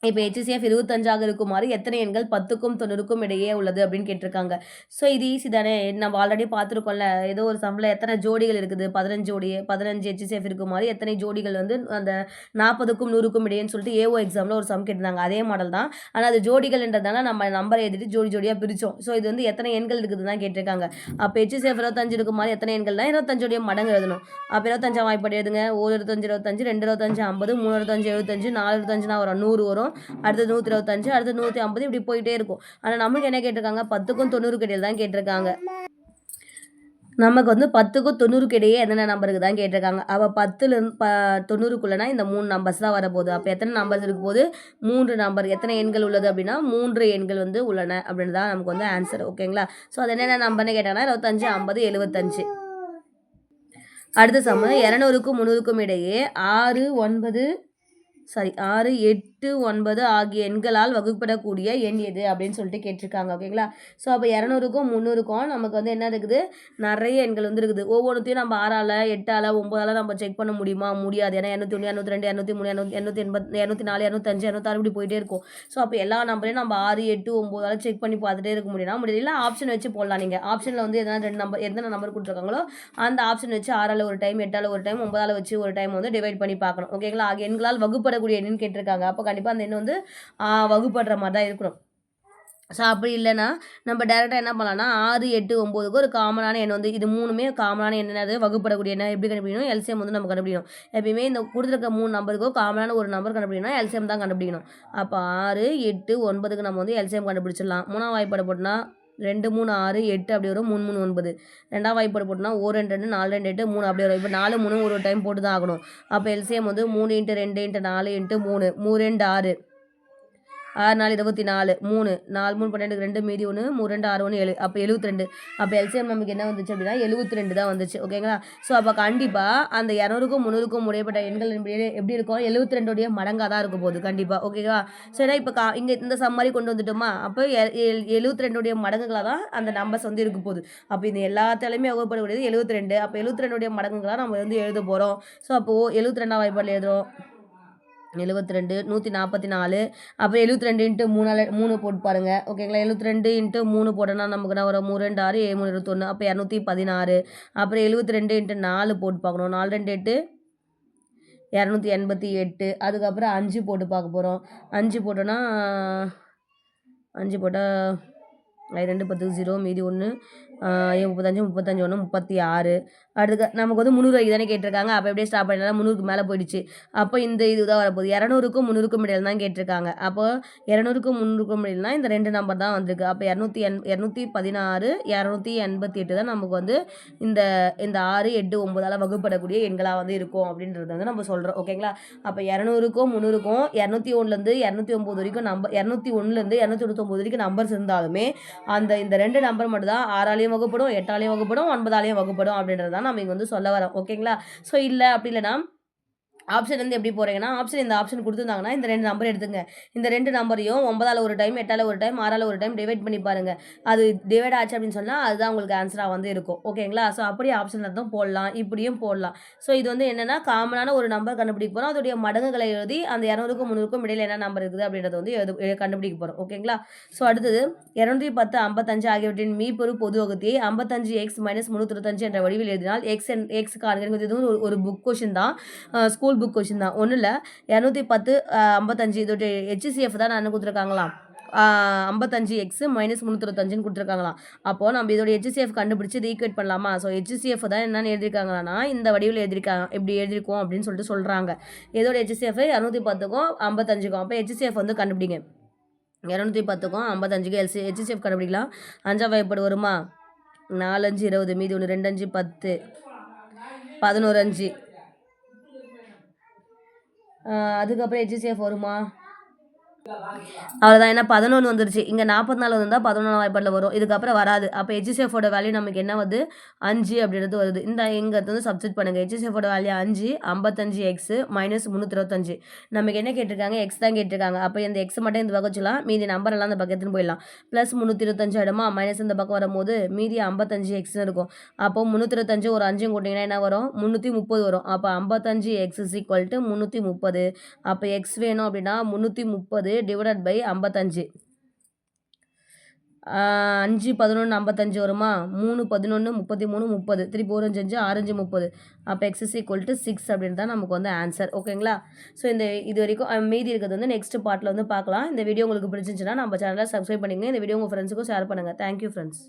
இப்போ ஹெச்சிஎஃப் 25ஆக இருக்குமாறு எத்தனை எண்கள் 10க்கும் 90க்கும் இடையே உள்ளது அப்படின்னு கேட்டிருக்காங்க. ஸோ இது ஈஸி தானே, நம்ம ஆல்ரெடி பார்த்துருக்கோம்ல. ஏதோ ஒரு சம்மில் எத்தனை ஜோடிகள் இருக்குது, 15 ஹெச்சிஎஃப் இருக்குமாறு எத்தனை ஜோடிகள் வந்து அந்த 40க்கும் 100க்கும் இடையேன்னு சொல்லிட்டு ஏஓ எக்ஸாமில் ஒரு சம் கேட்டிருந்தாங்க. அதே மாடல் தான். ஆனால் அது ஜோடிகள்ன்றதால நம்ம நம்பர் எழுதிட்டு ஜோடி ஜோடியாக பிரித்தோம். ஸோ இது வந்து எத்தனை எண்கள் இருக்குது தான் கேட்டிருக்காங்க. அப்போ ஹெச்சிஎஃப் 25 இருக்குமாறு எத்தனை எண்கள்னா 25 மடங்கு எழுதணும். அப்போ 25 வாய்ப்பாடு எழுதுங்க. 1 25 25, 2 25 50, 3 25 75, 4 25 வரும் 100 வரும். அடுத்தது 125, அடுத்து 150, இப்படி போயிட்டே இருக்கும். ஆனால் நமக்கு என்ன கேட்டிருக்காங்க, 10க்கும் 90க்கும் இடையில் தான் கேட்டிருக்காங்க. நமக்கு வந்து 10க்கும் 90க்கும் இடையே என்னென்ன நம்பருக்கு தான் கேட்டிருக்காங்க. அப்போ 10லேருந்து 90க்குள்ளனா இந்த 3 நம்பர்ஸ் தான் வரப்போகுது. அப்போ எத்தனை நம்பர்ஸ் இருக்க போது, 3 நம்பர். எத்தனை எண்கள் உள்ளது அப்படின்னா 3 எண்கள் வந்து உள்ளன அப்படின்னு தான் நமக்கு வந்து ஆன்சர். ஓகேங்களா? ஸோ அது என்னென்ன நம்பர்னு கேட்டாங்கன்னா 25 50 75. அடுத்த சம்மு 200க்கும் 300க்கும் இடையே 6 8 9 ஆகிய எண்களால் வகுப்படக்கூடிய எண் எது அப்படின்னு சொல்லிட்டு கேட்டிருக்காங்க. ஓகேங்களா? ஸோ அப்போ 200க்கும் 300க்கும் நமக்கு வந்து என்ன இருக்குது, நிறைய எண்கள் வந்து இருக்குது. ஒவ்வொன்றுத்தையும் நம்ம 6ஆல் 8ஆல் 9ஆல் நம்ம செக் பண்ண முடியுமா? முடியாது. ஏன்னா 201 202 203 280 204 205 206 இப்படி போயிட்டே இருக்கும். ஸோ அப்போ எல்லா நம்பரையும் நம்ம 6 8 9ஆல் செக் பண்ணி பார்த்துட்டே இருக்க முடியும்னா முடியல. ஆப்ஷன் வச்சு போடலாம். நீங்கள் ஆப்ஷனில் வந்து எத்தனை நம்பர் கொடுத்துருக்காங்களோ அந்த ஆப்ஷன் வச்சு 6ஆல் ஒரு டைம் 8ஆல் ஒரு டைம் 9ஆல் வச்சு ஒரு டைம் வந்து டிவைட் பண்ணி பார்க்கணும். ஓகேங்களா? ஆகிய எண்களால் வகுப்படக்கூடிய எண்ணுன்னு கேட்டிருக்காங்க. அப்போ கண்டிப்பாக அந்த எண் வந்து வகுப்படுற மாதிரி தான் இருக்கணும். ஸோ அப்படி இல்லைன்னா நம்ம டேரெக்டாக என்ன பண்ணலாம்னா 6 8 9க்கு ஒரு காமனான எண் வந்து, இது 3மே காமனான என்னது வகுப்படக்கூடிய எண்ணை எப்படி கண்டுபிடிக்கணும், எல்சிஎம் வந்து நம்ம கண்டுபிடிக்கணும். எப்பயுமே இந்த கொடுத்துருக்க 3 நம்பருக்கோ காமனான ஒரு நம்பர் கண்டுபிடிக்கணும், எல்சிஎம் தான் கண்டுபிடிக்கணும். அப்போ 6 8 9க்கு நம்ம வந்து எல்சிஎம் கண்டுபிடிச்சிடலாம். 3ஆம் வாய்ப்பாடு போட்டோம்னா 2 3 6 8 அப்படி வரும். 3 3 9. 2ஆம் வாய்ப்பாடு போட்டோம்னா 1 2 2 4 2 8 3 அப்படி வரும். இப்போ 4 3 ஒரு டைம் போட்டு தான் ஆகணும். அப்போ எல்சிஎம் வந்து 3 × 2 × 4 × 3 3 2 6 6 4 24 3 4 3 12 2 மீதி 1 3 2 6 1 7. அப்போ 72. அப்போ எல்சிஎம் நமக்கு என்ன வந்துச்சு அப்படின்னா 72 தான் வந்துச்சு. ஓகேங்களா? ஸோ அப்போ கண்டிப்பாக அந்த 200க்கும் 300க்கும் உடையப்பட்ட எண்கள் எப்படி இருக்கும், 72 மடங்காக தான் இருக்க போகுது கண்டிப்பாக. ஓகேவா? ஸோ ஏன்னா இப்போ இங்கே இந்த சம் மாதிரி கொண்டு வந்துட்டோமா, அப்போ 72 மடங்குகளாக தான் அந்த நம்பர்ஸ் வந்து இருக்க போகுது. அப்போ இந்த எல்லாத்தாலையுமே வகுப்படக்கூடியது 72. அப்போ 72 மடங்குகளாக நம்ம வந்து எழுத போகிறோம். ஸோ அப்போது 72ஆம் வாய்ப்பாடில் எழுதுகிறோம். 72 144. அப்புறம் 72 × 3 போட்டு பாருங்கள். ஓகேங்களா? 72 × 3 போட்டோன்னா நமக்கு என்ன வரும், 3 2 6 7 3 21. அப்போ 216. அப்புறம் 72 × 4 போட்டு பார்க்கணும். 4 2 8 288. அதுக்கப்புறம் 5 போட்டு பார்க்க போகிறோம். 5 போட்டோன்னா 5 போட்டால் 2 10 0 மீதி 1 35 35 1 36. அடுத்து நமக்கு வந்து 300 தானே கேட்டிருக்காங்க. அப்போ எப்படியே ஸ்டாப் பண்ணிடலாம். 300க்கு மேலே போயிடுச்சு. அப்போ இந்த இதுதான் வரப்போகுது. 200க்கும் 300க்கும் இடையில தான் கேட்டிருக்காங்க. அப்போ 200க்கும் 300க்கும் இடையில்னா இந்த 2 நம்பர் தான் வந்திருக்கு. அப்போ 216 288 தான் நமக்கு வந்து இந்த 6 8 9ஆல் வகுப்படக்கூடிய எண்களாக வந்து இருக்கும் அப்படின்றது வந்து நம்ம சொல்கிறோம். ஓகேங்களா? அப்போ 200க்கும் 300க்கும் 201லேருந்து 209 வரைக்கும் நம்பர், 201லேருந்து 299 வரைக்கும் நம்பர்ஸ் இருந்தாலுமே இந்த 2 நம்பர் மட்டும் தான் 6ஆலையும் வகுப்படும், 8ஆலையும் வகுப்படும், 9ஆலையும் வகுப்படும் அப்படின்றது தான் நம்ம இங்கே வந்து சொல்ல வரோம். ஓகேங்களா? ஸோ இல்லை அப்படி இல்லைனா ஆப்ஷன் வந்து எப்படி போகிறீங்கன்னா இந்த ஆப்ஷன் கொடுத்துருந்தாங்கன்னா இந்த 2 நம்பர் எடுத்துங்க. இந்த 2 நம்பரையும் 9ஆல் ஒரு டைம், 8ஆல் ஒரு டைம், 6ஆல் ஒரு டைம் டிவைட் பண்ணி பாருங்கள். அது டிவைட் ஆச்சு அப்படின்னு சொன்னால் அதுதான் உங்களுக்கு ஆன்சராக வந்து இருக்கும். ஓகேங்களா? ஸோ அப்படியே ஆப்ஷன் அர்த்தம் போடலாம், இப்படியும் போடலாம். ஸோ இது வந்து என்னென்னா காமனான ஒரு நம்பர் கண்டுபிடிக்க போகிறோம். அதோடைய மடங்குகளை எழுதி அந்த 200க்கும் 300க்கும் இடையில என்ன நம்பர் இருக்குது அப்படின்றத வந்து கண்டுபிடிக்க போகிறோம். ஓகேங்களா? ஸோ அடுத்தது 210, 55 ஆகியவற்றின் மீப்பொரு பொது வகுத்தியை 55x - 325 என்ற வடிவில் எழுதினால் எக்ஸ் காண்க. இது ஒரு புக் கொஷின் தான், ஸ்கூல் புக் கொஷின் தான். ஒன்றும் இல்லை, 210 55 இதோடைய HCF தான் நான் கொடுத்துருக்காங்களாம். 55x - 325 கொடுத்துருக்காங்களாம். அப்போது நம்ம இதோட HCF கண்டுபிடிச்சி இது ஈக்குவேட் பண்ணலாமா? ஸோ HCF தான் என்னென்னு எழுதியிருக்காங்கன்னா இந்த வடிவில் எழுதியிருக்காங்க, இப்படி எழுதியிருக்கோம் அப்படின்னு சொல்லிட்டு சொல்கிறாங்க. இதோட HCF 210க்கும் 55க்கும். அப்போ HCF வந்து கண்டுபிடிங்க. 210க்கும் 55க்கும் HCF கண்டுபிடிக்கலாம். 5 வகைப்படு வருமா? 4 5 20, மீதி 1 2 5 10, 11 5. அதுக்கப்புறம் HCF வருமா? அவ்வளோதான். ஏன்னா 11 வந்துருச்சு. இங்கே 44 வந்தால் 11 வாய்ப்பாடில் வரும். இதுக்கப்புறம் வராது. அப்போ HCFோட வேல்யூ நமக்கு என்ன வருது? 5 அப்படின்றது வருது. இந்த இங்கே வந்து சப்ஸ்டிட் பண்ணுங்கள். HCFோட வேல்யூ 5, 55x - 325. நமக்கு என்ன கேட்டிருக்காங்க? எக்ஸ் தான் கேட்டிருக்காங்க. அப்போ இந்த எக்ஸ் மட்டும் இந்த பக்கம் வச்சுக்கலாம், மீதி நம்பர் எல்லாம் இந்த பக்கத்துன்னு போயிடலாம். ப்ளஸ் 325 ஆகிடுமா? மைனஸ் இந்த பக்கம் வரும்போது மீதி 55xன்னு இருக்கும். அப்போ 325 ஒரு 5 கூட்டிங்கன்னா என்ன வரும்? 330 வரும். அப்போ 55x = 330. அப்போ எக்ஸ் வேணும் அப்படின்னா 330 டிவைடட் பை 55. 5 11 55 வருமா? 3 11 33 30. திருப்பி 1 5 5 6 5 30. அப்போ x = 6 அப்படின்னு தான் நமக்கு வந்து ஆன்சர். ஓகேங்களா? ஸோ இது வரைக்கும் மீதி இருக்கிறது வந்து நெக்ஸ்ட் பார்ட்டில் வந்து பார்க்கலாம். இந்த வீடியோ உங்களுக்கு பிடிச்சிருந்துச்சுன்னா நம்ம சேனலை சப்ஸ்கிரைப் பண்ணிங்க. இந்த வீடியோ உங்கள் ஃப்ரெண்ட்ஸுக்கும் ஷேர் பண்ணுங்கள். Thank you friends.